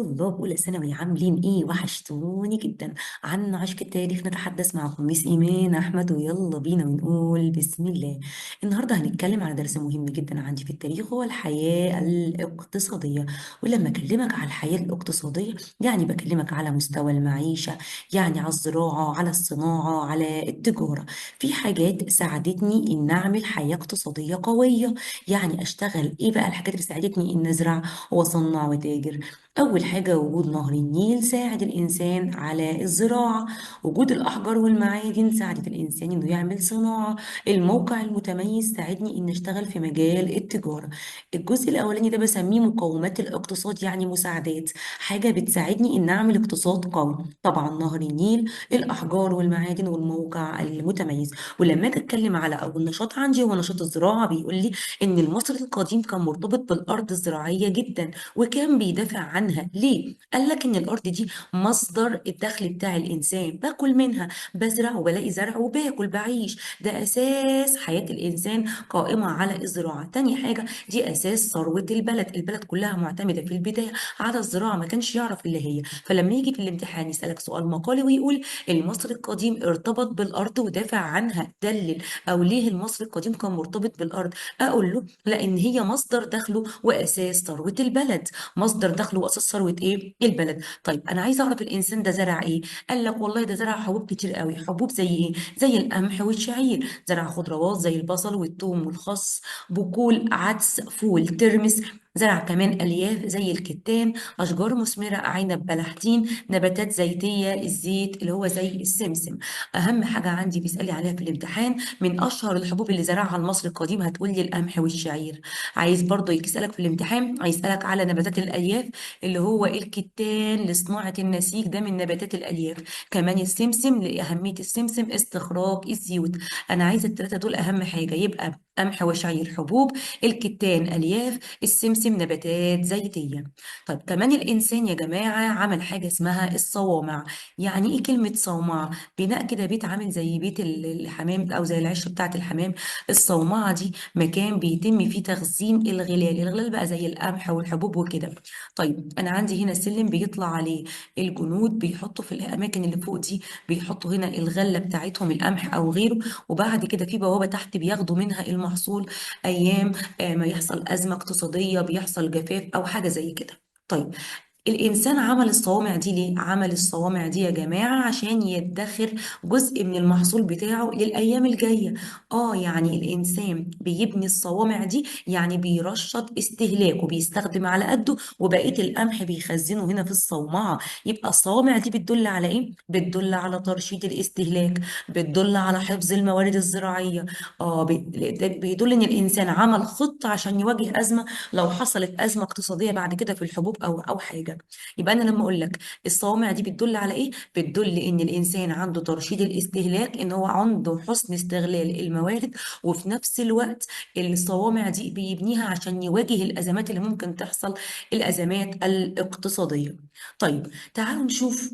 طلاب أولى ثانوي عاملين إيه؟ وحشتوني جدا. عن عشق التاريخ نتحدث معكم ميس إيمان أحمد، ويلا بينا ونقول بسم الله. النهاردة هنتكلم على درس مهم جدا عندي في التاريخ، هو الحياة الاقتصادية. ولما أكلمك على الحياة الاقتصادية يعني بكلمك على مستوى المعيشة، يعني على الزراعة، على الصناعة، على التجارة. في حاجات ساعدتني إن أعمل حياة اقتصادية قوية. يعني أشتغل إيه بقى الحاجات اللي ساعدتني إن أزرع وأصنع وتاجر؟ أول حاجة وجود نهر النيل ساعد الإنسان على الزراعة. وجود الأحجار والمعادن ساعدت الإنسان إنه يعمل صناعة. الموقع المتميز ساعدني إن أشتغل في مجال التجارة. الجزء الأولاني ده بسميه مقومات الاقتصاد، يعني مساعدات، حاجة بتساعدني إن أعمل اقتصاد قوي. طبعا نهر النيل، الأحجار والمعادن والموقع المتميز. ولما أجي أتكلم على أول نشاط عندي هو نشاط الزراعة، بيقول لي إن المصري القديم كان مرتبط بالأرض الزراعية جدا، وكان بيدافع عنها. ليه؟ قال لك ان الارض دي مصدر الدخل بتاع الانسان، باكل منها، بزرع وبلاقي زرع وباكل بعيش. ده اساس حياة الانسان قائمة على الزراعة. تاني حاجة، دي اساس ثروة البلد. البلد كلها معتمدة في البداية على الزراعة، ما كانش يعرف اللي هي. فلما يجي في الامتحان يسألك سؤال مقالي ويقول المصري القديم ارتبط بالارض ودافع عنها، دلل. او ليه المصري القديم كان مرتبط بالارض؟ اقول له لان هي مصدر دخله واساس ثروة البلد. مصدر دخل واساس ثروه ايه البلد. طيب انا عايزه اعرف الانسان ده زرع ايه. قال لك والله ده زرع حبوب كتير قوي. حبوب زي ايه؟ زي القمح والشعير. زرع خضروات زي البصل والثوم والخس، بقول، عدس، فول، ترمس. زرع كمان الياف زي الكتان، اشجار مثمره، عنب، بلحتين، نباتات زيتيه، الزيت اللي هو زي السمسم. اهم حاجه عندي بيسالي عليها في الامتحان من اشهر الحبوب اللي زرعها المصري القديم، هتقول لي القمح والشعير. عايز برضه يسألك في الامتحان هيسألك على نباتات الألياف، اللي هو الكتان لصناعة النسيج، ده من نباتات الألياف. كمان السمسم، لأهمية السمسم استخراج الزيوت. أنا عايزة التلاتة دول أهم حاجة، يبقى قمح وشعير حبوب، الكتان ألياف، السمسم نباتات زيتية. طيب كمان الإنسان يا جماعة عمل حاجة اسمها الصوامع. يعني إيه كلمة صومعة؟ بناء كده بيت عامل زي بيت الحمام أو زي العش بتاعت الحمام. الصومعة دي مكان بيتم فيه تخزين الغلال. الغلال بقى زي القمح والحبوب وكده. طيب انا عندي هنا سلم بيطلع عليه الجنود، بيحطوا في الاماكن اللي فوق دي، بيحطوا هنا الغله بتاعتهم، القمح او غيره. وبعد كده في بوابه تحت بياخدوا منها المحصول ايام ما يحصل ازمه اقتصاديه، بيحصل جفاف او حاجه زي كده. طيب الإنسان عمل الصوامع دي ليه؟ عمل الصوامع دي يا جماعة عشان يدخر جزء من المحصول بتاعه للأيام الجاية. يعني الإنسان بيبني الصوامع دي، يعني بيرشد استهلاكه، بيستخدم على قده، وبقية القمح بيخزنه هنا في الصومعة. يبقى الصوامع دي بتدل على إيه؟ بتدل على ترشيد الاستهلاك، بتدل على حفظ الموارد الزراعية. ده بيدل إن الإنسان عمل خطة عشان يواجه أزمة، لو حصلت أزمة اقتصادية بعد كده في الحبوب أو حاجة. يبقى أنا لما أقول لك الصوامع دي بتدل على إيه؟ بتدل إن الإنسان عنده ترشيد الاستهلاك، إن هو عنده حسن استغلال الموارد، وفي نفس الوقت الصوامع دي بيبنيها عشان يواجه الأزمات اللي ممكن تحصل، الأزمات الاقتصادية. طيب تعالوا نشوف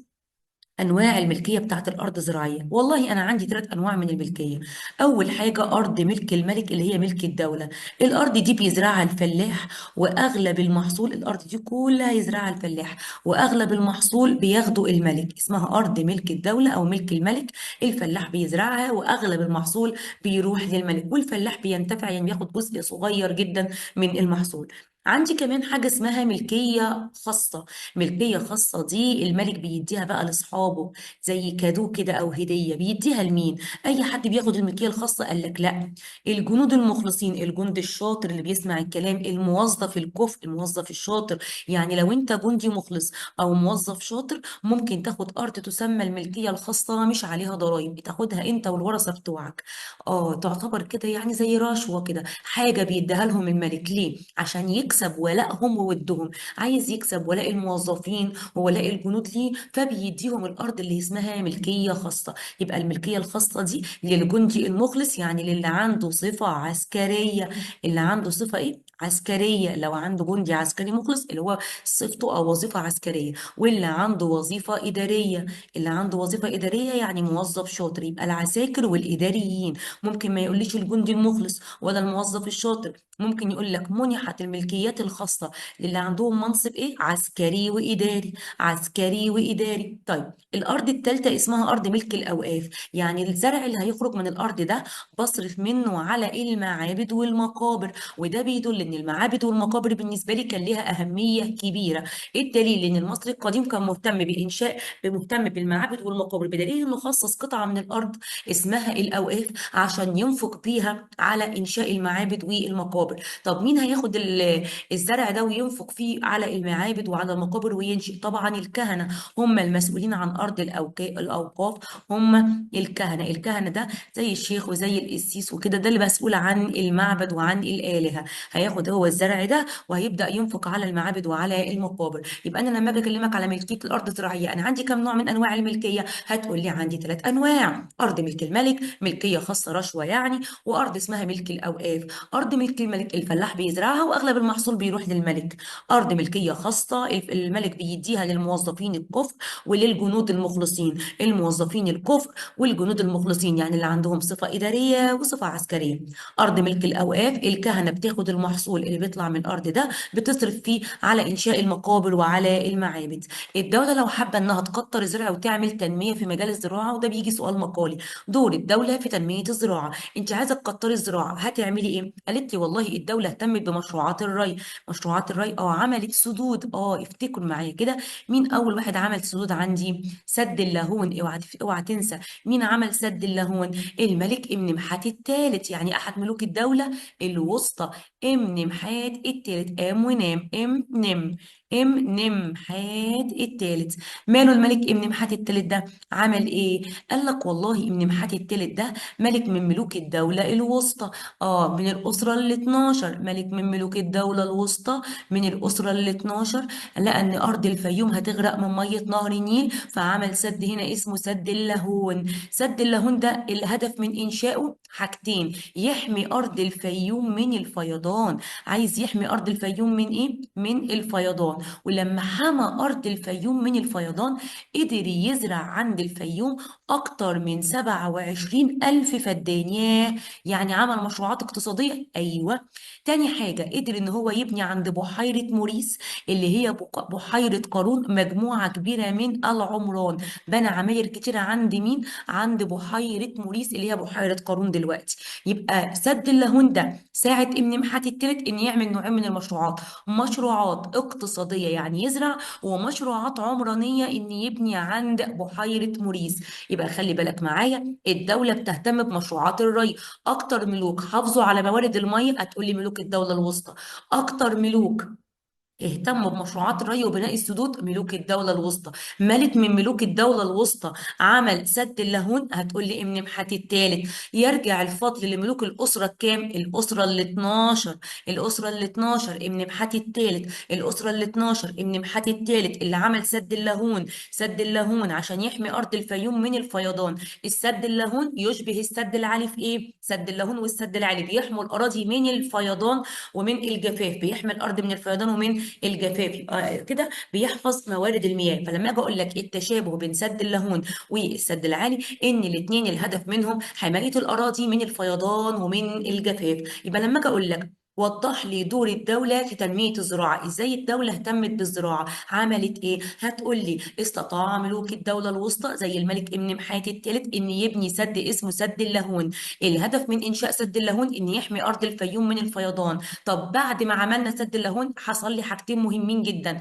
انواع الملكيه بتاعت الارض الزراعيه. والله انا عندي ثلاث انواع من الملكيه. اول حاجه ارض ملك الملك، اللي هي ملك الدوله. الارض دي بيزرعها الفلاح، واغلب المحصول، الارض دي كلها يزرعها الفلاح، واغلب المحصول بياخده الملك، اسمها ارض ملك الدوله او ملك الملك. الفلاح بيزرعها واغلب المحصول بيروح للملك، والفلاح بينتفع، يعني بياخد جزء صغير جدا من المحصول. عندي كمان حاجة اسمها ملكية خاصة. ملكية خاصة دي الملك بيديها بقى لأصحابه، زي كادو كده أو هدية. بيديها لمين؟ أي حد بياخد الملكية الخاصة؟ قال لك لا، الجنود المخلصين، الجند الشاطر اللي بيسمع الكلام، الموظف الكفء، الموظف الشاطر. يعني لو أنت جندي مخلص أو موظف شاطر ممكن تاخد أرض تسمى الملكية الخاصة، مش عليها ضرائب، تاخدها أنت والورثة بتوعك. تعتبر كده يعني زي رشوة كده، حاجة بيديها لهم الملك. ليه؟ عشان يكسب ولائهم وودهم. عايز يكسب ولاء الموظفين وولاء الجنود ليه، فبيديهم الارض اللي اسمها ملكيه خاصه. يبقى الملكيه الخاصه دي للجندي المخلص، يعني للي عنده صفه عسكريه. اللي عنده صفه ايه؟ عسكرية، لو عنده جندي عسكري مخلص اللي هو صفته أو وظيفة عسكرية، واللي عنده وظيفة إدارية. اللي عنده وظيفة إدارية يعني موظف شاطر، يبقى العساكر والإداريين. ممكن ما يقوليش الجندي المخلص ولا الموظف الشاطر، ممكن يقول لك منحت الملكيات الخاصة للي عندهم منصب إيه؟ عسكري وإداري. عسكري وإداري. طيب الأرض التالتة اسمها أرض ملك الأوقاف، يعني الزرع اللي هيخرج من الأرض ده بصرف منه على المعابد والمقابر. وده بيدل ان المعابد والمقابر بالنسبه لي كان ليها اهميه كبيره. ايه الدليل؟ ان المصري القديم كان مهتم بالمعابد والمقابر، بدليل انه خصص قطعه من الارض اسمها الاوقاف عشان ينفق بيها على انشاء المعابد والمقابر. طب مين هياخد الزرع ده وينفق فيه على المعابد وعلى المقابر وينشئ؟ طبعا الكهنه. هم المسؤولين عن ارض الاوقاف. هم الكهنه. الكهنه ده زي الشيخ وزي القسيس وكده، ده اللي مسؤول عن المعبد وعن الآلهة. هياخد هو الزرع ده وهيبدأ ينفق على المعابد وعلى المقابر. يبقى أنا لما أجي أكلمك على ملكية الأرض الزراعية، أنا عندي كم نوع من أنواع الملكية؟ هتقول لي عندي 3 أنواع: أرض ملك الملك، ملكية خاصة رشوة يعني، وأرض اسمها ملك الأوقاف. أرض ملك الملك الفلاح بيزرعها وأغلب المحصول بيروح للملك. أرض ملكية خاصة الملك بيديها للموظفين الكفء وللجنود المخلصين. الموظفين الكفء والجنود المخلصين يعني اللي عندهم صفة إدارية وصفة عسكرية. أرض ملك الأوقاف الكهنة بتاخد المحصول اللي بيطلع من الأرض ده بتصرف فيه على إنشاء المقابر وعلى المعابد. الدولة لو حابة إنها تكتر الزراعة وتعمل تنمية في مجال الزراعة، وده بيجي سؤال مقالي: دور الدولة في تنمية الزراعة. أنت عايزة تكتري الزراعة هتعملي إيه؟ قالت لي والله الدولة اهتمت بمشروعات الري. مشروعات الري عملت سدود. افتكروا معايا كده، مين أول واحد عمل سدود عندي؟ سد اللاهون. اوعى تنسى مين عمل سد اللاهون؟ الملك امنمحات الثالث، يعني احد ملوك الدوله الوسطى. امنمحات الثالث. قام ونام. امنمحات الثالث. ماله الملك امنمحات الثالث ده؟ عمل ايه؟ قال لك والله امنمحات الثالث ده ملك من ملوك الدوله الوسطى. من الاسره ال 12. ملك من ملوك الدوله الوسطى من الاسره ال 12. لقى ان ارض الفيوم هتغرق من ميه نهر النيل، فعمل سد هنا اسمه سد اللاهون. سد اللاهون ده الهدف من انشائه حاجتين: يحمي ارض الفيوم من الفيضان. عايز يحمي ارض الفيوم من ايه؟ من الفيضان. ولما حمى ارض الفيوم من الفيضان قدر يزرع عند الفيوم اكتر من 27 الف فدان. يعني عمل مشروعات اقتصادية. ايوه. تاني حاجة قدر ان هو يبني عند بحيرة موريس اللي هي بحيرة قارون مجموعة كبيرة من العمران. بنى عماير كتيرة عند مين؟ عند بحيرة موريس اللي هي بحيرة قارون دلوقتي. يبقى سد اللاهون ده ساعة امنمحات التالت ان يعمل نوعين من المشروعات: مشروعات اقتصادية يعني يزرع، ومشروعات عمرانية ان يبني عند بحيرة موريس. يبقى خلي بالك معايا، الدولة بتهتم بمشروعات الري. اكتر ملوك حافظوا على موارد المية هتقولي ملوك الدولة الوسطى. اكتر ملوك اهتموا بمشروعات الري وبناء السدود ملوك الدولة الوسطى. ملك من ملوك الدولة الوسطى عمل سد اللاهون هتقول لي امنمحات الثالث. يرجع الفضل لملوك الأسرة الكام؟ الأسرة ال 12. الأسرة ال 12 امنمحات الثالث. الأسرة ال 12 امنمحات الثالث اللي عمل سد اللاهون. سد اللاهون عشان يحمي أرض الفيوم من الفيضان. السد اللاهون يشبه السد العالي في إيه؟ سد اللاهون والسد العالي بيحموا الأراضي من الفيضان ومن الجفاف. بيحمي الأرض من الفيضان ومن الجفاف. يبقى كده بيحفظ موارد المياه. فلما اجي اقول لك التشابه بين سد اللاهون والسد العالي، ان الاثنين الهدف منهم حمايه الاراضي من الفيضان ومن الجفاف. يبقى لما اجي اقول لك وضح لي دور الدولة في تنمية الزراعة، ازاي الدولة اهتمت بالزراعة؟ عملت ايه؟ هتقول لي استطاع ملوك الدولة الوسطى زي الملك امنمحات الثالث ان يبني سد اسمه سد اللاهون. الهدف من انشاء سد اللاهون ان يحمي ارض الفيوم من الفيضان. طب بعد ما عملنا سد اللاهون حصل لي حاجتين مهمين جدا: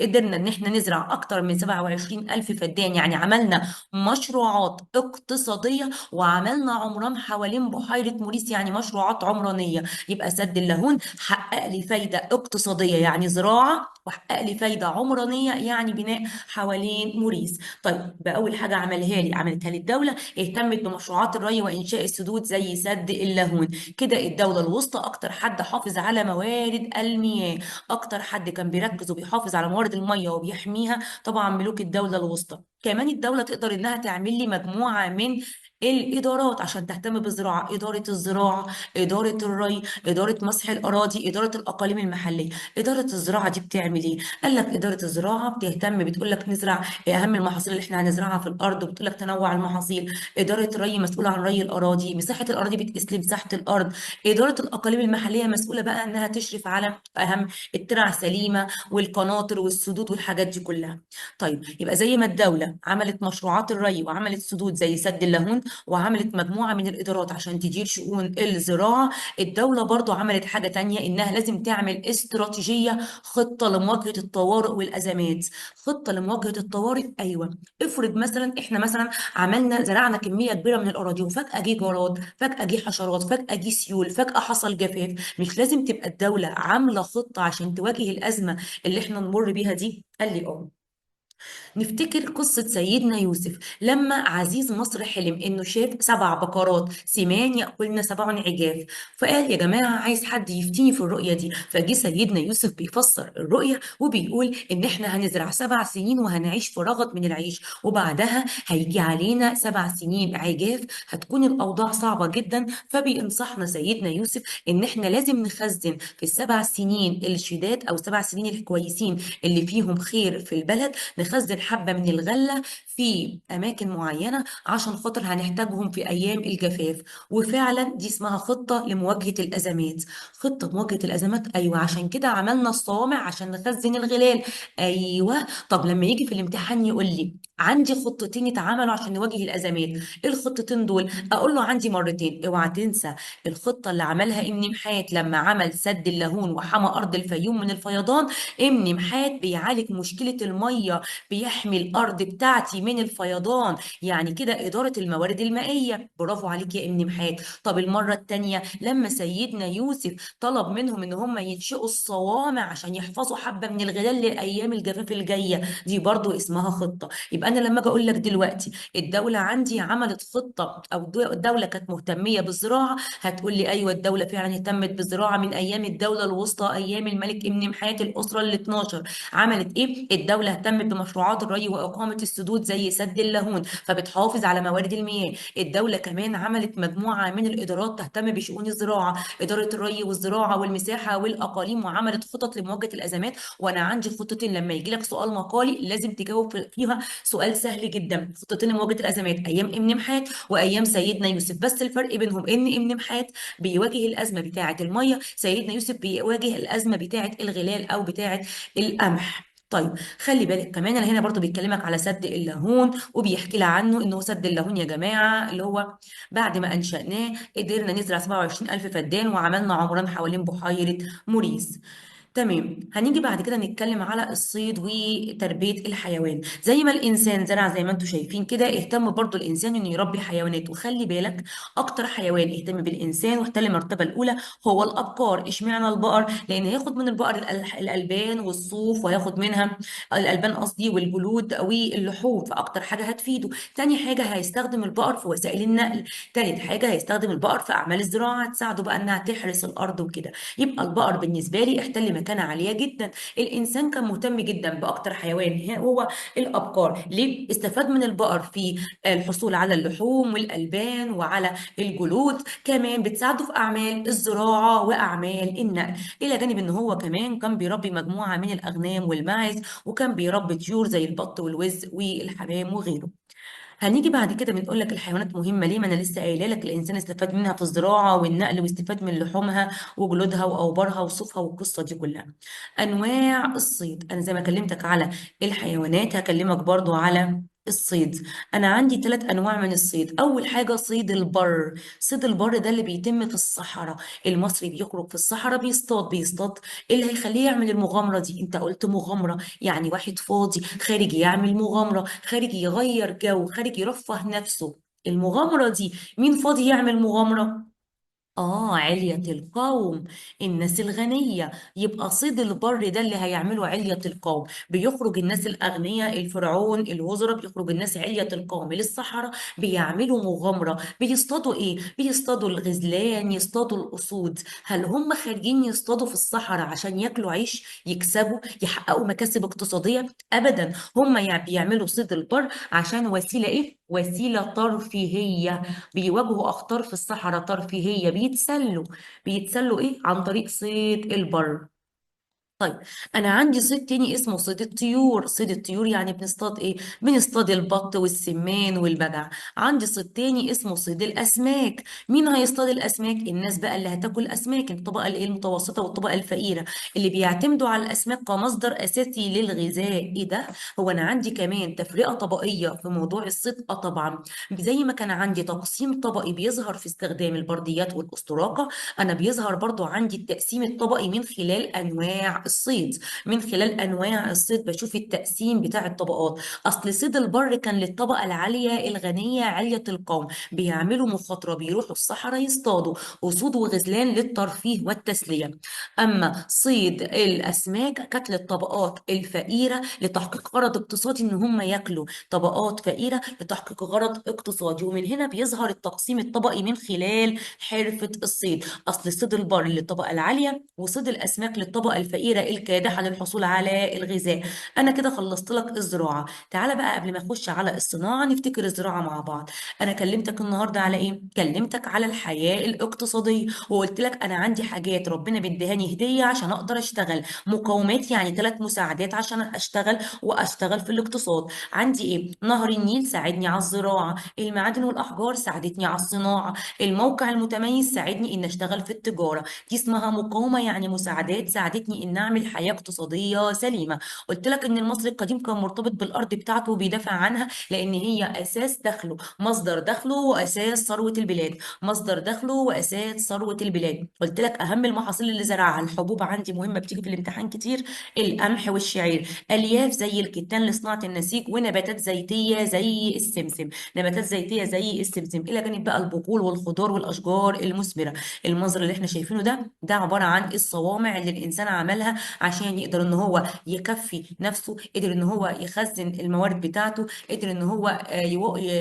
قدرنا ان احنا نزرع اكتر من 27 الف فدان، يعني عملنا مشروعات اقتصاديه، وعملنا عمران حوالين بحيره موريس يعني مشروعات عمرانيه. يبقى سد اللاهون حقق لي فايده اقتصاديه يعني زراعه، وحقق لي فايده عمرانيه يعني بناء حوالين موريس. طيب بقى اول حاجه عملتها لي الدوله، اهتمت بمشروعات الري وانشاء السدود زي سد اللاهون. كده الدولة الوسطى أكتر حد حافظ على موارد المياه. أكتر حد كان بيركز وبيحافظ على موارد المياه وبيحميها طبعا ملوك الدولة الوسطى. كمان الدولة تقدر إنها تعمل لي مجموعة من الادارات عشان تهتم بالزراعه، اداره الزراعه، اداره الري، اداره مسح الاراضي، اداره الاقاليم المحليه. اداره الزراعه دي بتعمل ايه؟ قال لك اداره الزراعه بتهتم، بتقول لك نزرع إيه اهم المحاصيل اللي احنا هنزرعها في الارض، وبتقول لك تنوع المحاصيل. اداره الري مسؤوله عن ري الاراضي، مساحه الاراضي بتقيس لي مساحه الارض. اداره الاقاليم المحليه مسؤوله بقى انها تشرف على اهم الترع سليمه والقناطر والسدود والحاجات دي كلها. طيب يبقى زي ما الدوله عملت مشروعات الري وعملت سدود زي سد اللاهون وعملت مجموعه من الادارات عشان تدير شؤون الزراعه، الدوله برضو عملت حاجه تانية، انها لازم تعمل استراتيجيه، خطه لمواجهه الطوارئ والازمات. خطه لمواجهه الطوارئ، ايوه. افرض مثلا احنا مثلا عملنا زرعنا كميه كبيره من الاراضي وفجاه جه جراد، فجاه جه حشرات، فجاه جه سيول، فجاه حصل جفاف، مش لازم تبقى الدوله عامله خطه عشان تواجه الازمه اللي احنا نمر بيها دي؟ قال لي اه. نفتكر قصة سيدنا يوسف لما عزيز مصر حلم انه شاف 7 بقرات سمان يأكلن 7 عجاف، فقال يا جماعة عايز حد يفتيني في الرؤية دي. فجه سيدنا يوسف بيفسر الرؤية وبيقول ان احنا هنزرع 7 سنين وهنعيش في رغد من العيش، وبعدها هيجي علينا 7 سنين عجاف هتكون الأوضاع صعبة جدا. فبينصحنا سيدنا يوسف ان احنا لازم نخزن في ال7 سنين الشداد او ال7 سنين الكويسين اللي فيهم خير في البلد، نخزن حبة من الغلة في أماكن معينة عشان خاطر هنحتاجهم في أيام الجفاف. وفعلا دي اسمها خطة لمواجهة الأزمات. خطة مواجهة الأزمات، أيوة، عشان كده عملنا الصوامع عشان نخزن الغلال. أيوة. طب لما يجي في الامتحان يقول لي عندي خطتين اتعملوا عشان نواجه الأزمات، إيه الخطتين دول؟ أقول له عندي مرتين. اوعى تنسى الخطة اللي عملها ابن محات لما عمل سد اللاهون وحمى أرض الفيوم من الفيضان. ابن محات بيعالج مشكلة المية، بيحمي الارض بتاعتي من الفيضان، يعني كده اداره الموارد المائيه. برافو عليك يا ابن محات. طب المره الثانيه لما سيدنا يوسف طلب منهم ان هم ينشئوا الصوامع عشان يحفظوا حبه من الغلال لايام الجفاف الجايه، دي برضو اسمها خطه. يبقى انا لما اجي اقول لك دلوقتي الدوله عندي عملت خطه او الدوله كانت مهتميه بالزراعه، هتقول لي ايوه الدوله فعلا اهتمت بالزراعه من ايام الدوله الوسطى، ايام الملك ابن محات الاسره ال 12. عملت ايه الدوله؟ اهتمت بمشروعات الري واقامه السدود زي سد اللاهون فبتحافظ على موارد المياه. الدوله كمان عملت مجموعه من الادارات تهتم بشؤون الزراعه، اداره الري والزراعه والمساحه والاقاليم، وعملت خطط لمواجهه الازمات. وانا عندي خطتين، لما يجي لك سؤال مقالي لازم تجاوب فيها سؤال سهل جدا. خطتين لمواجهه الازمات ايام ابن محات وايام سيدنا يوسف، بس الفرق بينهم ان ابن محات بيواجه الازمه بتاعه الميه، سيدنا يوسف بيواجه الازمه بتاعه الغلال او بتاعه القمح. طيب خلي بالك كمان انا هنا برضو بيتكلمك على سد اللاهون وبيحكي لها عنه انه سد اللاهون يا جماعه اللي هو بعد ما انشأناه قدرنا نزرع 27 الف فدان وعملنا عمران حوالين بحيره موريس. تمام. هنيجي بعد كده نتكلم على الصيد وتربية الحيوان. زي ما الإنسان زرع زي ما انتم شايفين كده، اهتم برضو الإنسان إنه يربي حيوانات. وخلي بالك أكتر حيوان اهتم بالإنسان واحتل المرتبة الأولى هو الأبقار. اشمعنى البقر؟ لأن هياخد من البقر الألبان والصوف، وهياخد منها الألبان قصدي والجلود واللحوم، فأكتر حاجة هتفيده. تاني حاجة هيستخدم البقر في وسائل النقل. تالت حاجة هيستخدم البقر في أعمال الزراعة، تساعده بقى إنها تحرس الأرض وكده. يبقى البقر بالنسبة لي احتل مكانة عالية جدا. الإنسان كان مهتم جدا بأكتر حيوان هو الأبقار. ليه؟ استفاد من البقر في الحصول على اللحوم والألبان وعلى الجلود، كمان بتساعده في أعمال الزراعة وأعمال النقل، إلى جانب إن هو كمان كان بيربي مجموعة من الأغنام والماعز، وكان بيربي طيور زي البط والوز والحمام وغيره. هنيجي بعد كده بنقول لك الحيوانات مهمه ليه، ما انا لسه قايله لك الانسان استفاد منها في الزراعه والنقل، واستفاد من لحومها وجلودها واوبارها وصوفها والقصه دي كلها. انواع الصيد، انا زي ما كلمتك على الحيوانات هكلمك برضو على الصيد. انا عندي 3 انواع من الصيد. اول حاجه صيد البر. صيد البر ده اللي بيتم في الصحراء. المصري بيخرج في الصحراء بيصطاد. ايه اللي هيخليه يعمل المغامره دي؟ انت قلت مغامره، يعني واحد فاضي خارج يعمل مغامره، خارج يغير جو، خارج يرفه نفسه. المغامره دي مين فاضي يعمل مغامره؟ علية القوم، الناس الغنية. يبقى صيد البر ده اللي هيعمله علية القوم. بيخرج الناس الأغنياء، الفرعون، الوزراء، بيخرج الناس علية القوم للصحراء بيعملوا مغامرة. بيصطادوا إيه؟ بيصطادوا الغزلان، يصطادوا الأسود. هل هم خارجين يصطادوا في الصحراء عشان ياكلوا عيش، يكسبوا، يحققوا مكاسب اقتصادية؟ أبدا. هم بيعملوا صيد البر عشان وسيلة إيه؟ وسيلة ترفيهية. بيواجهوا أخطار في الصحراء ترفيهية، بيتسلوا إيه؟ عن طريق صيد البر. طيب، انا عندي صيد تاني اسمه صيد الطيور. صيد الطيور يعني بنصطاد ايه؟ بنصطاد البط والسمان والبجع. عندي صيد تاني اسمه صيد الاسماك. مين هيصطاد الاسماك؟ الناس بقى اللي هتاكل اسماك، الطبقه الايه المتوسطه والطبقه الفقيره، اللي بيعتمدوا على الاسماك كمصدر اساسي للغذاء. ايه ده؟ هو انا عندي كمان تفرقه طبقيه في موضوع الصيد؟ اه طبعا. زي ما كان عندي تقسيم طبقي بيظهر في استخدام البرديات والاسطراقه، انا بيظهر برضو عندي التقسيم الطبقي من خلال انواع الصيد. من خلال انواع الصيد بشوف التقسيم بتاع الطبقات. اصل صيد البر كان للطبقه العاليه الغنيه عليه القوم، بيعملوا مخاطره، بيروحوا الصحراء يصطادوا اسود وغزلان للترفيه والتسليه. اما صيد الاسماك كانت للطبقات الفقيره لتحقيق غرض اقتصادي، ان هم ياكلوا. طبقات فقيره لتحقيق غرض اقتصادي. ومن هنا بيظهر التقسيم الطبقي من خلال حرفه الصيد. اصل صيد البر للطبقه العاليه، وصيد الاسماك للطبقه الفقيره الكادحه للحصول على الغذاء. انا كده خلصت لك الزراعه. تعالى بقى قبل ما اخش على الصناعه نفتكر الزراعه مع بعض. انا كلمتك النهارده على ايه؟ كلمتك على الحياه الاقتصاديه، وقلت لك انا عندي حاجات ربنا بيديهاني هديه عشان اقدر اشتغل. مقومات يعني 3 مساعدات عشان اشتغل واشتغل في الاقتصاد. عندي ايه؟ نهر النيل ساعدني على الزراعه، المعادن والاحجار ساعدتني على الصناعه، الموقع المتميز ساعدني ان اشتغل في التجاره. دي اسمها مقاومه، يعني مساعدات ساعدتني ان اعمل حياه اقتصاديه سليمه. قلت لك ان المصري القديم كان مرتبط بالارض بتاعته وبيدافع عنها، لان هي اساس دخله، مصدر دخله واساس ثروه البلاد. مصدر دخله واساس ثروه البلاد. قلت لك اهم المحاصيل اللي زرعها الحبوب، عندي مهمه بتيجي في الامتحان كتير: القمح والشعير. الياف زي الكتان لصناعه النسيج، ونباتات زيتيه زي السمسم. نباتات زيتيه زي السمسم، الى جانب بقى البقول والخضار والاشجار المثمره. المنظر اللي احنا شايفينه ده عباره عن الصوامع اللي الانسان عملها عشان يقدر ان هو يكفي نفسه، قدر ان هو يخزن الموارد بتاعته، قدر ان هو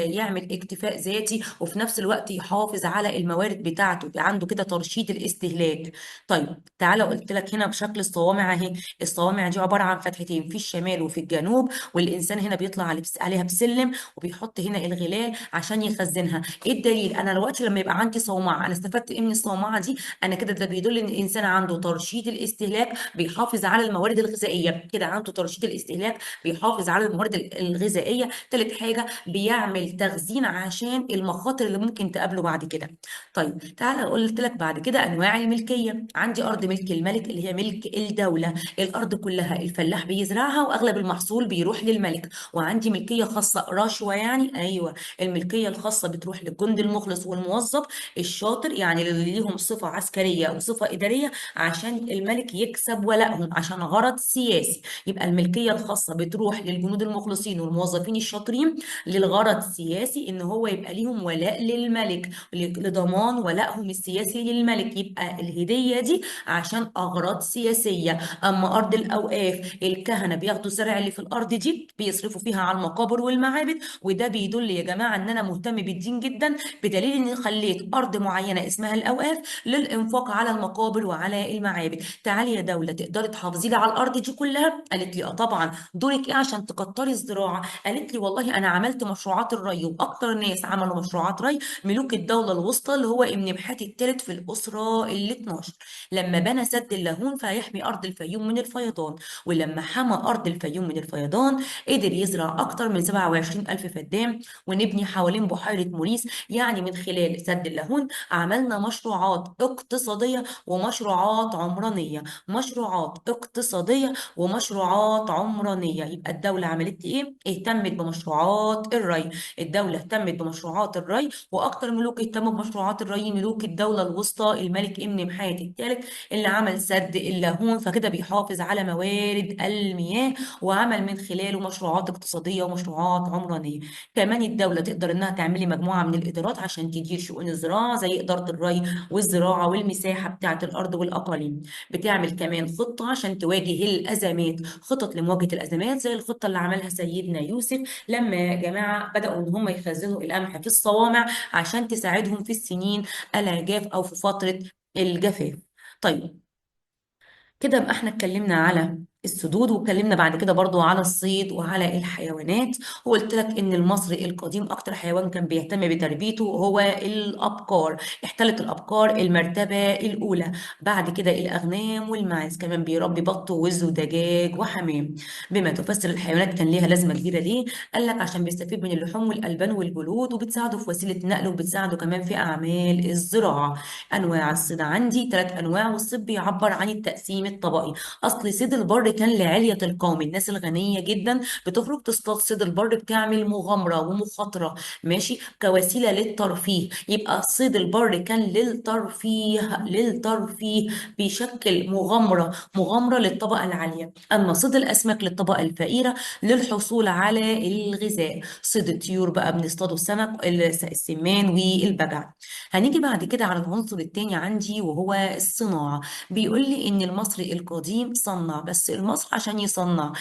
يعمل اكتفاء ذاتي، وفي نفس الوقت يحافظ على الموارد بتاعته، يبقى عنده كده ترشيد الاستهلاك. طيب تعالى، قلت لك هنا بشكل الصوامع اهي. الصوامع دي عباره عن فتحتين في الشمال وفي الجنوب، والانسان هنا بيطلع عليها بسلم، وبيحط هنا الغلال عشان يخزنها. ايه الدليل؟ انا دلوقتي لما يبقى عندي صومعه، انا استفدت ايه من الصومعه دي؟ انا كده ده بيدل ان الانسان عنده ترشيد الاستهلاك، بيحافظ على الموارد الغذائيه. كده عنده ترشيد الاستهلاك، بيحافظ على الموارد الغذائيه. تالت حاجه بيعمل تخزين عشان المخاطر اللي ممكن تقابله بعد كده. طيب تعالى، قلت لك بعد كده انواع الملكيه. عندي ارض ملك الملك اللي هي ملك الدوله، الارض كلها الفلاح بيزرعها واغلب المحصول بيروح للملك. وعندي ملكيه خاصه، رشوه يعني، ايوه، الملكيه الخاصه بتروح للجندي المخلص والموظف الشاطر، يعني اللي ليهم صفه عسكريه وصفه اداريه، عشان الملك يكسب ولائهم عشان غرض سياسي. يبقى الملكيه الخاصه بتروح للجنود المخلصين والموظفين الشاطرين للغرض سياسي، ان هو يبقى ليهم ولاء للملك، لضمان ولائهم السياسي للملك. يبقى الهديه دي عشان اغراض سياسيه. اما ارض الاوقاف، الكهنه بياخدوا الزرع اللي في الارض دي بيصرفوا فيها على المقابر والمعابد. وده بيدل يا جماعه ان انا مهتم بالدين جدا، بدليل اني خليت ارض معينه اسمها الاوقاف للانفاق على المقابر وعلى المعابد. تعالي يا دوله، تقدري تحافظي لي على الارض دي كلها؟ قالت لي اه طبعا. دورك ايه عشان تكتري الزراعه؟ قالت لي والله انا عملت مشروعات الري، واكتر ناس عملوا مشروعات ري ملوك الدوله الوسطى، اللي هو ابن بحات الثالث في الاسره ال 12. لما بنى سد اللاهون فيحمي ارض الفيوم من الفيضان، ولما حمى ارض الفيوم من الفيضان قدر يزرع اكتر من 27 الف فدان، ونبني حوالين بحيره موريس. يعني من خلال سد اللاهون عملنا مشروعات اقتصاديه ومشروعات عمرانيه، مشروعات اقتصاديه ومشروعات عمرانيه. يبقى الدوله عملت ايه؟ اهتمت بمشروعات الري. الدوله اهتمت بمشروعات الري، واكتر ملوك اهتموا بمشروعات الري ملوك الدوله الوسطى، الملك ابن محات الثالث اللي عمل سد اللاهون. فكده بيحافظ على موارد المياه، وعمل من خلاله مشروعات اقتصاديه ومشروعات عمرانيه. كمان الدوله تقدر انها تعملي مجموعه من الادارات عشان تدير شؤون الزراعه، زي اداره الري والزراعه والمساحه بتاعه الارض والاقاليم. بتعمل كمان خطه عشان تواجه الازمات، خطط لمواجهه الازمات، زي الخطه اللي عملها سيدنا يوسف لما يا جماعه بداوا ان هم يخزنوا القمح في الصوامع عشان تساعدهم في السنين العجاف او في فتره الجفاف. طيب كده يبقى احنا اتكلمنا على السدود، واتكلمنا بعد كده برضو على الصيد وعلى الحيوانات. وقلت لك ان المصري القديم اكتر حيوان كان بيهتم بتربيته هو الابقار. احتلت الابقار المرتبة الاولى. بعد كده الاغنام والماعز، كمان بيربي بط ووز ودجاج وحمام. بما تفسر الحيوانات كان ليها لازمة كبيرة ليه؟ قال لك عشان بيستفيد من اللحوم والالبان والجلود، وبتساعده في وسيلة نقل، وبتساعده كمان في اعمال الزراعة. انواع الصيد عندي 3 انواع، والصيد بيعبر عن التقسيم الطبقي. اصل صيد البر كان لعلية القوم، الناس الغنية جدا بتخرج تصطاد. صيد البر بتعمل مغامرة ومخاطرة، ماشي، كوسيلة للترفيه. يبقى صيد البر كان للترفيه، للترفيه، بيشكل مغامرة للطبقة العالية. أما صيد الأسماك للطبقة الفقيرة، للحصول على الغذاء. صيد الطيور بقى بنصطادوا السمك، السمان والبجع. هنيجي بعد كده على العنصر التاني عندي وهو الصناعة. بيقول لي ان المصري القديم صنع، بس المصري عشان يصنع،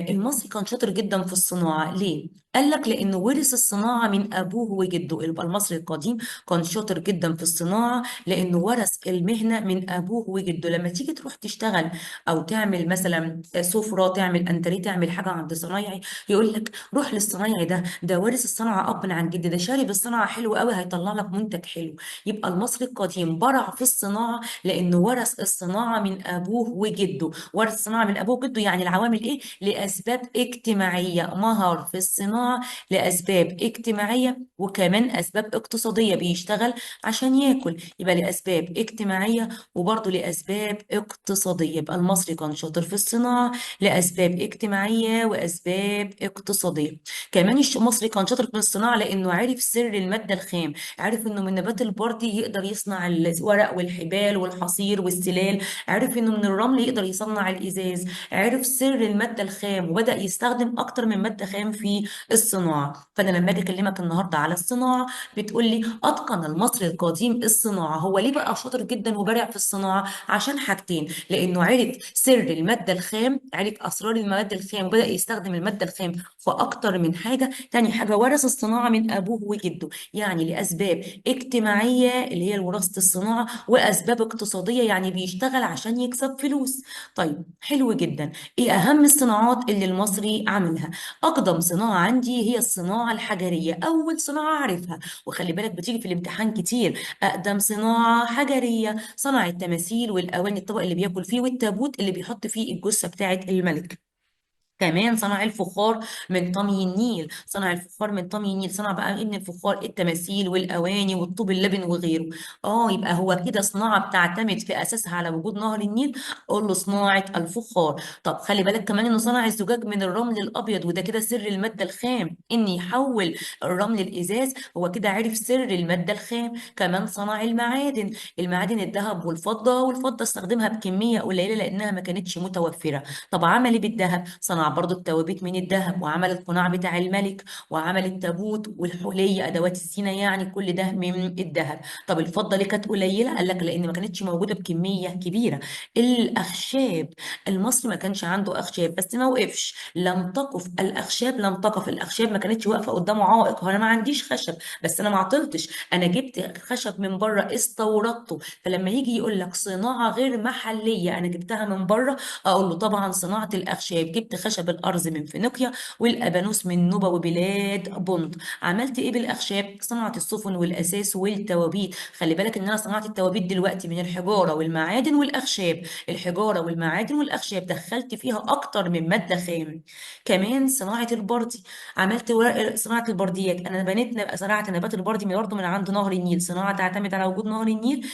المصري كان شاطر جدا في الصناعة. ليه؟ قال لك لانه ورث الصناعة من ابوه وجده. يبقى المصري القديم كان شاطر جدا في الصناعة لانه ورث المهنة من ابوه وجده. لما تيجي تروح تشتغل او تعمل مثلا سفرة، تعمل انتريه، تعمل حاجة عند صنايعي، يقول لك روح للصنايعي ده وارث الصنعة اب عن جد، ده شارب الصنعة حلو قوي، هيطلع لك منتج حلو. يبقى المصري القديم برع في الصناعة لانه ورث الصناعة من ابوه وجده. ورث الصناعة من ابوه وجده يعني العوامل ايه؟ لاسباب اجتماعية. مهر في الصناعة لاسباب اجتماعية، وكمان اسباب اقتصادية، بيشتغل عشان ياكل. يبقى لاسباب اجتماعية وبرضه لاسباب اقتصادية. يبقى المصري كان شاطر في الصناعة لاسباب اجتماعية واسباب اقتصادية. كمان المصري كان شاطر في الصناعة لانه عرف سر المادة الخام. عرف انه من نبات البردي يقدر يصنع الورق والحبال والحصير والسلال. عرف انه من الرمل يقدر يصنع الازاز. عرف سر المادة الخام وبدأ يستخدم اكتر من مادة خام في الصناعة. فانا لما اجي اكلمك النهاردة على الصناعة، بتقول لي اتقن المصري القديم الصناعة. هو ليه بقى شاطر جدا وبارع في الصناعة؟ عشان حاجتين: لانه عرف سر المادة الخام، عرف اسرار المواد الخام وبدأ يستخدم المادة الخام في اكتر من حاجة. تاني حاجة ورث الصناعة من ابوه وجده، يعني لاسباب اجتماعية اللي هي وراثة الصناعة، واسباب اقتصادية يعني بيشتغل عشان يكسب فلوس. طيب حلو جدا. ايه اهم الصناعات اللي المصري عملها؟ اقدم صناعة عندي هي الصناعة الحجرية، اول صناعة عارفها. وخلي بالك بتيجي في الامتحان كتير. اقدم صناعة حجرية صنع التماثيل والاواني، الطبق اللي بياكل فيه، والتابوت اللي بيحط فيه الجثة بتاعة الملك. كمان صنع الفخار من طمي النيل. صنع الفخار من طمي النيل، صنع بقى ان الفخار التماثيل والاواني والطوب اللبن وغيره. اه يبقى هو كده صناعه بتعتمد في اساسها على وجود نهر النيل، اقول له صناعه الفخار. طب خلي بالك كمان انه صنع الزجاج من الرمل الابيض، وده كده سر الماده الخام، ان يحول الرمل الازاز. هو كده عرف سر الماده الخام. كمان صنع المعادن. المعادن الذهب والفضه، والفضه استخدمها بكميه قليله لانها ما كانتش متوفره. طب عمل ايه بالذهب؟ صنع برضو التوابيت من الذهب، وعمل القناع بتاع الملك، وعمل التابوت والحلي ادوات الزينه، يعني كل ده من الذهب. طب الفضه ليه كانت قليله؟ قال لك لان ما كانتش موجوده بكميه كبيره. الاخشاب، المصري ما كانش عنده اخشاب، بس ما وقفش، لم تقف الاخشاب، لم تقف الاخشاب، ما كانتش واقفه قدامه عائق. هو انا ما عنديش خشب، بس انا ما عطلتش، انا جبت خشب من بره استوردته. فلما يجي يقول لك صناعه غير محليه انا جبتها من بره، اقول له طبعا صناعه الاخشاب. جبت خشب الارز من فينيقيا، والابانوس من نوبه وبلاد بونت. عملت ايه بالاخشاب؟ صنعت السفن والاساس والتوابيت. خلي بالك ان انا صنعت التوابيت دلوقتي من الحجاره والمعادن والاخشاب. الحجاره والمعادن والاخشاب دخلت فيها اكتر من ماده خام. كمان صناعه البردي، عملت صناعه البرديات. انا بنيت زرعت نبات البردي من برضه من عند نهر النيل. صناعه تعتمد على وجود نهر النيل،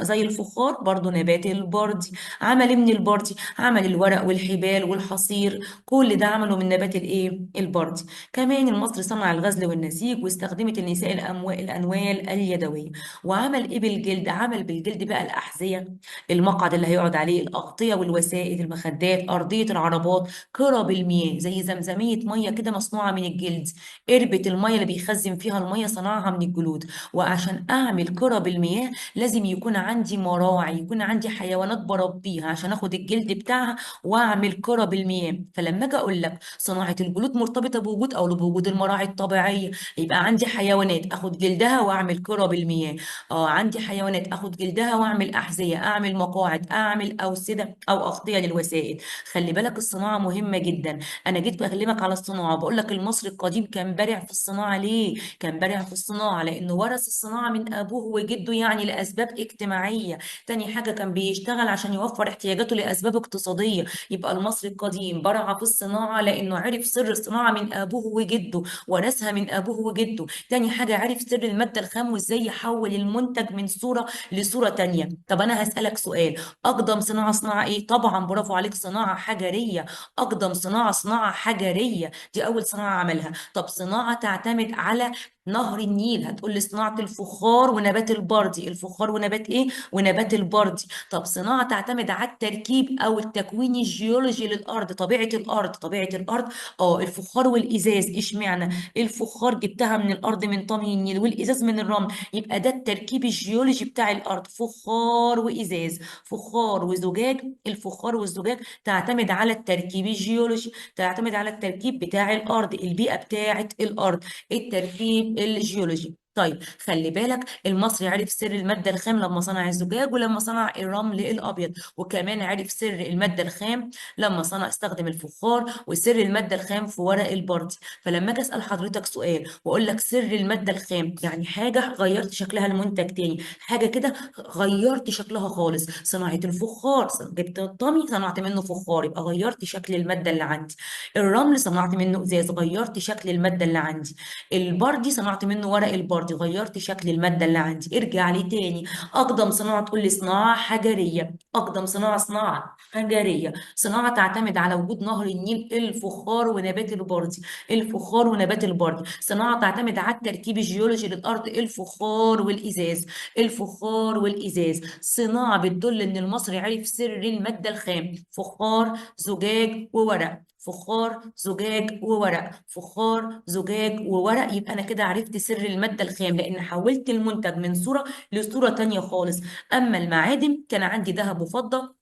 زي الفخار برضه نبات البردي. عمل ايه من البردي؟ عمل الورق والحبال والحصير، كل ده عمله من نبات الايه؟ البردي. كمان المصري صنع الغزل والنسيج، واستخدمت النساء الانوال اليدويه. وعمل ايه بالجلد؟ عمل بالجلد بقى الاحذيه، المقعد اللي هيقعد عليه، الاغطيه والوسائد، المخدات، ارضيه العربات، كرب المياه زي زمزميه ميه كده مصنوعه من الجلد. قربة الميه اللي بيخزن فيها الميه صنعها من الجلود. وعشان اعمل كرب المياه لازم يكون عندي مراعي، يكون عندي حيوانات بربيها عشان اخد الجلد بتاعها واعمل كرب المياه. فلما اجي اقول لك صناعه الجلود مرتبطه بوجود او بوجود المراعي الطبيعيه، يبقى عندي حيوانات اخد جلدها واعمل كرة بالمياه. اه عندي حيوانات اخد جلدها واعمل احذيه، اعمل مقاعد، اعمل اوسده او اغطيه للوسائل. خلي بالك الصناعه مهمه جدا. انا جيت بكلمك على الصناعه بقول لك المصري القديم كان بارع في الصناعه. ليه كان بارع في الصناعه؟ لانه ورث الصناعه من ابوه وجده، يعني لاسباب اجتماعيه. تاني حاجه كان بيشتغل عشان يوفر احتياجاته لاسباب اقتصاديه. يبقى المصري القديم برع في الصناعه لانه عرف سر الصناعه من ابوه وجده، ورثها من ابوه وجده. تاني حاجه عرف سر الماده الخام وازاي يحول المنتج من صوره لصوره تانيه. طب انا هسالك سؤال، اقدم صناعه ايه؟ طبعا برافو عليك، صناعه حجريه. اقدم صناعه حجريه، دي اول صناعه عملها. طب صناعه تعتمد على نهر النيل، هتقول لي صناعه الفخار ونبات البردي. الفخار ونبات ايه؟ ونبات البردي. طب صناعه تعتمد على التركيب او التكوين الجيولوجي للارض، طبيعه الارض، طبيعه الارض. اه الفخار والازاز. اشمعنى الفخار جبتها من الارض من طمي النيل، والازاز من الرمل؟ يبقى ده التركيب الجيولوجي بتاع الارض، فخار وازاز، فخار وزجاج. الفخار والزجاج تعتمد على التركيب الجيولوجي، تعتمد على التركيب بتاع الارض، البيئه بتاعه الارض، التركيب الجيولوجي. طيب خلي بالك المصري عرف سر المادة الخام لما صنع الزجاج ولما صنع الرمل الأبيض، وكمان عرف سر المادة الخام لما صنع استخدم الفخار، وسر المادة الخام في ورق البردي. فلما اجي اسال حضرتك سؤال واقول لك سر المادة الخام، يعني حاجة غيرت شكلها لمنتج تاني، حاجة كده غيرت شكلها خالص. صناعة الفخار، جبت الطمي صنعت منه فخار، يبقى غيرت شكل المادة اللي عندي. الرمل صنعت منه ازاز، غيرت شكل المادة اللي عندي. البردي صنعت منه ورق البردي، غيرت شكل المادة اللي عندي. ارجع لي تاني، اقدم صناعة تقول لي صناعة حجرية. اقدم صناعة حجرية، صناعة تعتمد على وجود نهر النيل، الفخار ونبات البردي. الفخار ونبات البردي. صناعة تعتمد على التركيب الجيولوجي للأرض، الفخار والإزاز. الفخار والإزاز. صناعة بتدل إن المصري عرف سر المادة الخام، فخار زجاج وورق، فخار زجاج وورق، فخار زجاج وورق. يبقى انا كده عرفت سر المادة الخام، لان حولت المنتج من صورة لصورة تانية خالص. اما المعادن كان عندي ذهب وفضة،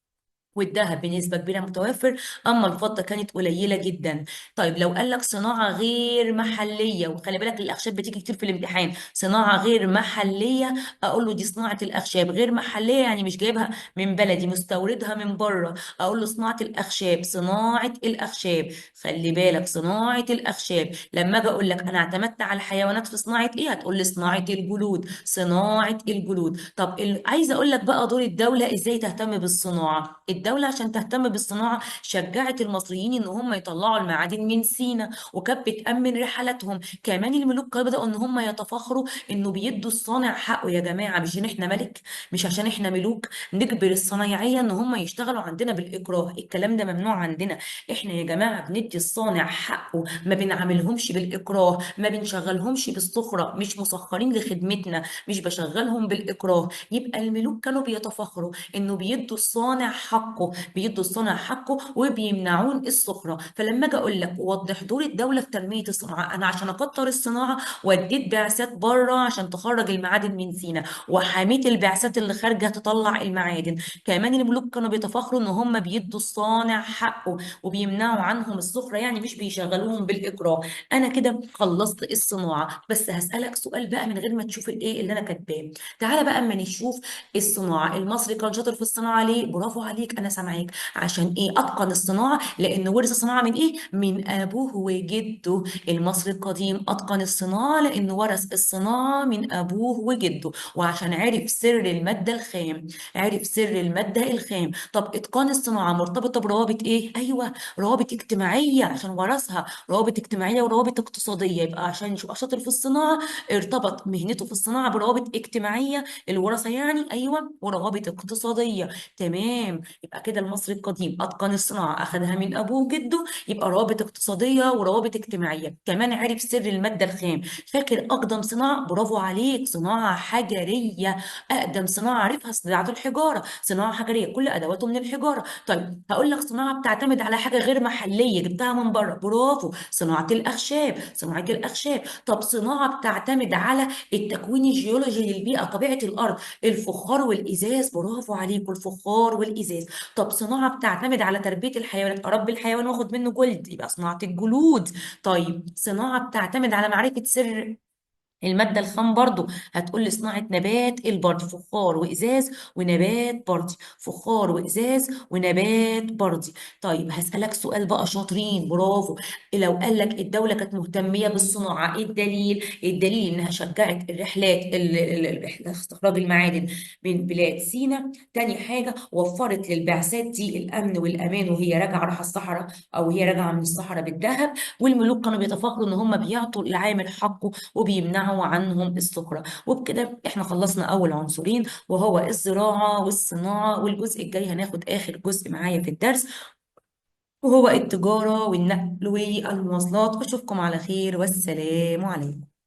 والذهب بنسبة كبيرة متوفر، أما الفضة كانت قليلة جدا. طيب لو قال لك صناعة غير محلية، وخلي بالك الأخشاب بتيجي كتير في الامتحان، صناعة غير محلية، أقول له دي صناعة الأخشاب غير محلية، يعني مش جايبها من بلدي، مستوردها من بره. أقول له صناعة الأخشاب، صناعة الأخشاب. خلي بالك صناعة الأخشاب. لما أجي أقول لك أنا اعتمدت على الحيوانات في صناعة إيه، هتقول لي صناعة الجلود، صناعة الجلود. طب عايزة أقول لك بقى دور الدولة إزاي تهتم بالصناعة. الدولة عشان تهتم بالصناعة شجعت المصريين إن هم يطلعوا المعادن من سينا، وكانت بتأمن رحلاتهم. كمان الملوك كانوا بدأوا إن هم يتفاخروا إنه بيدوا الصانع حقه. يا جماعة مش عشان إحنا ملك، مش عشان إحنا ملوك نجبر الصنايعية إن هم يشتغلوا عندنا بالإكراه. الكلام ده ممنوع عندنا. إحنا يا جماعة بندي الصانع حقه، ما بنعاملهمش بالإكراه، ما بنشغلهمش بالسخرة، مش مسخرين لخدمتنا، مش بشغلهم بالإكراه. يبقى الملوك كانوا بيتفاخروا إنه بيدوا الصانع حقه، بيدوا الصانع حقه وبيمنعون السخرة. فلما اجي اقول لك وضح دور الدولة في تنمية الصناعة، انا عشان اكتر الصناعة وديت بعثات بره عشان تخرج المعادن من سينا، وحميت البعثات اللي خارجة تطلع المعادن. كمان الملوك كانوا بيتفاخروا ان هم بيدوا الصانع حقه وبيمنعوا عنهم السخرة، يعني مش بيشغلوهم بالإكراه. انا كده خلصت الصناعة. بس هسألك سؤال بقى من غير ما تشوف الايه اللي انا كاتباه. تعالى بقى اما نشوف الصناعة. المصري كان شاطر في الصناعة ليه؟ برافو عليك، أنا سامعاك. عشان إيه؟ أتقن الصناعة لأنه ورث الصناعة من إيه؟ من أبوه وجده. المصري القديم أتقن الصناعة لأنه ورث الصناعة من أبوه وجده، وعشان عرف سر المادة الخام، عرف سر المادة الخام. طب إتقان الصناعة مرتبطة بروابط إيه؟ أيوه، روابط اجتماعية عشان ورثها، روابط اجتماعية وروابط اقتصادية. يبقى عشان يبقى شاطر في الصناعة ارتبط مهنته في الصناعة بروابط اجتماعية، الوراثة يعني، ايوه، وروابط اقتصاديه. تمام. يبقى كده المصري القديم اتقن الصناعه اخذها من ابوه وجده، يبقى روابط اقتصاديه وروابط اجتماعيه. كمان عرف سر الماده الخام. فاكر اقدم صناعه؟ برافو عليك، صناعه حجريه. اقدم صناعه عرفها صناعه الحجاره، صناعه حجريه كل ادواته من الحجاره. طيب هقول لك صناعه بتعتمد على حاجه غير محليه جبتها من بره، برافو، صناعه الاخشاب، صناعه الاخشاب. طب صناعه بتعتمد على التكوين الجيولوجي للبيئة، طبيعة الأرض، الفخار والإزاز، برافو عليكم، الفخار والإزاز. طب صناعة بتعتمد على تربية الحيوانات، أربي الحيوان واخد منه جلد يبقى صناعة الجلود. طيب صناعة بتعتمد على معرفة سر المادة الخام برضو، هتقول لي صناعة نبات البرد، فخار وإزاز ونبات بردي، فخار وإزاز ونبات بردي. طيب هسألك سؤال بقى، شاطرين برافو. لو قال لك الدولة كانت مهتمية بالصناعة، ايه الدليل؟ الدليل انها شجعت الرحلات استخراج المعادن بين بلاد سيناء. تاني حاجة وفرت للبعثات دي الأمن والأمان وهي راجعة رايحة الصحراء، أو هي راجعة من الصحراء بالذهب. والملوك كانوا بيتفاخروا إن هم بيعطوا العامل حقه وبيمنعوا عنهم السخرة. وبكده احنا خلصنا أول عنصرين وهو الزراعة والصناعة. والجزء الجاي هناخد آخر جزء معايا في الدرس وهو التجارة والنقل والمواصلات. أشوفكم على خير والسلام عليكم.